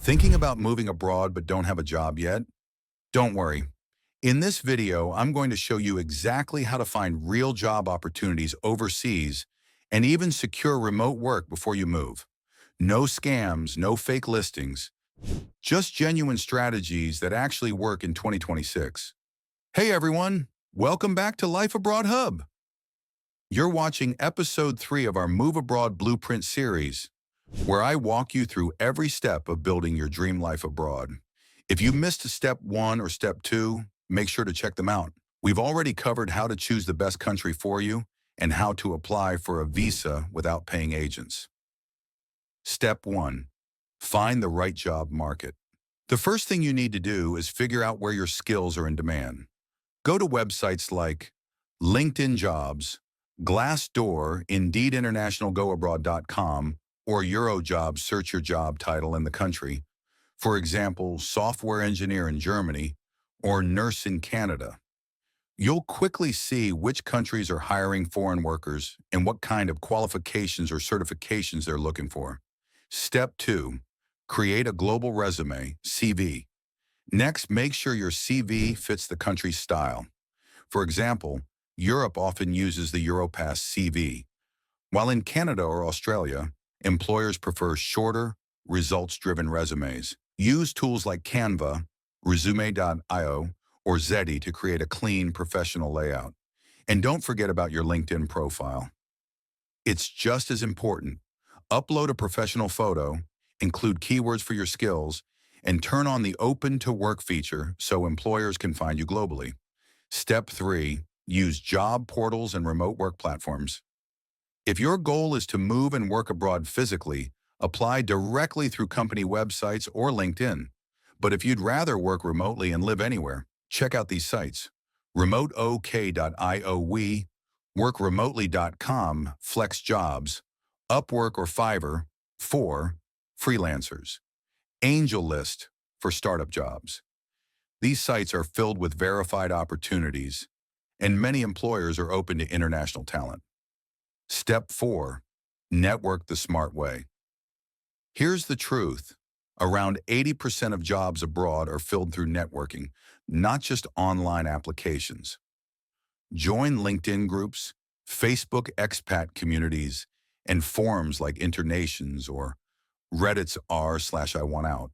Thinking about moving abroad but don't have a job yet? Don't worry. In this video, I'm going to show you exactly how to find real job opportunities overseas and even secure remote work before you move. No scams, no fake listings, just genuine strategies that actually work in 2026. Hey everyone, welcome back to Life Abroad Hub. You're watching episode 3 of our Move Abroad Blueprint series, where I walk you through every step of building your dream life abroad. If you missed step 1 or step 2, make sure to check them out. We've already covered how to choose the best country for you and how to apply for a visa without paying agents. Step 1. Find the right job market. The first thing you need to do is figure out where your skills are in demand. Go to websites like LinkedIn Jobs, Glassdoor, Indeed InternationalGoAbroad.com, or Eurojobs. Search your job title in the country. For example, software engineer in Germany or nurse in Canada. You'll quickly see which countries are hiring foreign workers and what kind of qualifications or certifications they're looking for. Step 2. Create a global resume, CV. Next, make sure your CV fits the country's style. For example, Europe often uses the Europass CV, while in Canada or Australia, employers prefer shorter, results-driven resumes. Use tools like Canva, Resume.io, or Zeddy to create a clean, professional layout. And don't forget about your LinkedIn profile. It's just as important. Upload a professional photo, include keywords for your skills, and turn on the Open to Work feature so employers can find you globally. Step 3. Use job portals and remote work platforms. If your goal is to move and work abroad physically, apply directly through company websites or LinkedIn. But if you'd rather work remotely and live anywhere, check out these sites: remoteok.io, workremotely.com, FlexJobs, Upwork or Fiverr for freelancers, AngelList for startup jobs. These sites are filled with verified opportunities, and many employers are open to international talent. Step 4. Network the smart way. Here's the truth. Around 80% of jobs abroad are filled through networking, not just online applications. Join LinkedIn groups, Facebook expat communities, and forums like Internations or Reddit's r/IWantOut.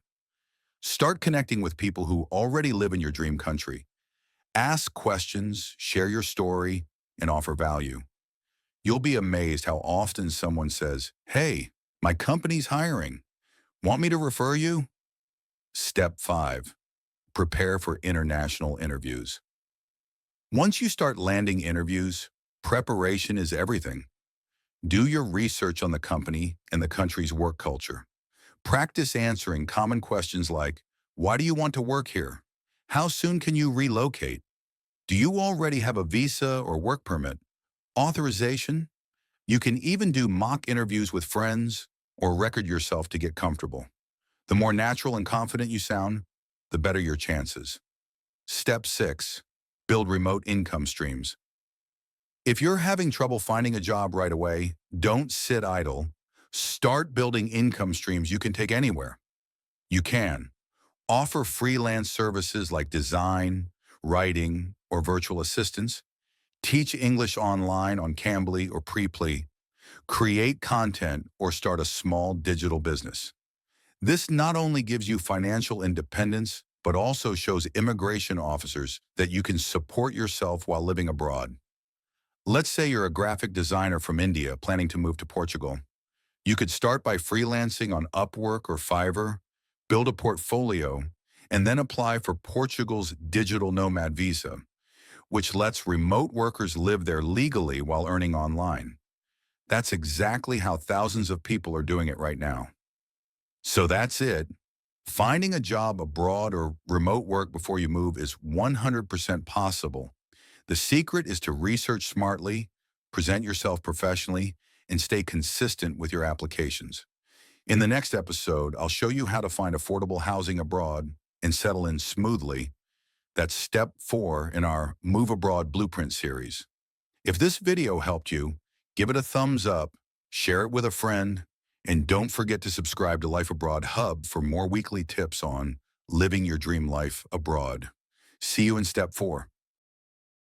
Start connecting with people who already live in your dream country. Ask questions, share your story, and offer value. You'll be amazed how often someone says, "Hey, my company's hiring. Want me to refer you?" Step 5. Prepare for international interviews. Once you start landing interviews, preparation is everything. Do your research on the company and the country's work culture. Practice answering common questions like, why do you want to work here? How soon can you relocate? Do you already have a visa or work permit? Authorization? You can even do mock interviews with friends or record yourself to get comfortable. The more natural and confident you sound, the better your chances. Step 6. Build remote income streams. If you're having trouble finding a job right away, don't sit idle. Start building income streams you can take anywhere. You can offer freelance services like design, writing, or virtual assistants. Teach English online on Cambly or Preply. Create content or start a small digital business. This not only gives you financial independence, but also shows immigration officers that you can support yourself while living abroad. Let's say you're a graphic designer from India planning to move to Portugal. You could start by freelancing on Upwork or Fiverr, build a portfolio, and then apply for Portugal's digital nomad visa, which lets remote workers live there legally while earning online. That's exactly how thousands of people are doing it right now. So that's it. Finding a job abroad or remote work before you move is 100% possible. The secret is to research smartly, present yourself professionally, and stay consistent with your applications. In the next episode, I'll show you how to find affordable housing abroad and settle in smoothly. That's step 4 in our Move Abroad Blueprint series. If this video helped you, give it a thumbs up, share it with a friend, And don't forget to subscribe to Life Abroad Hub for more weekly tips on living your dream life abroad. See you in step 4.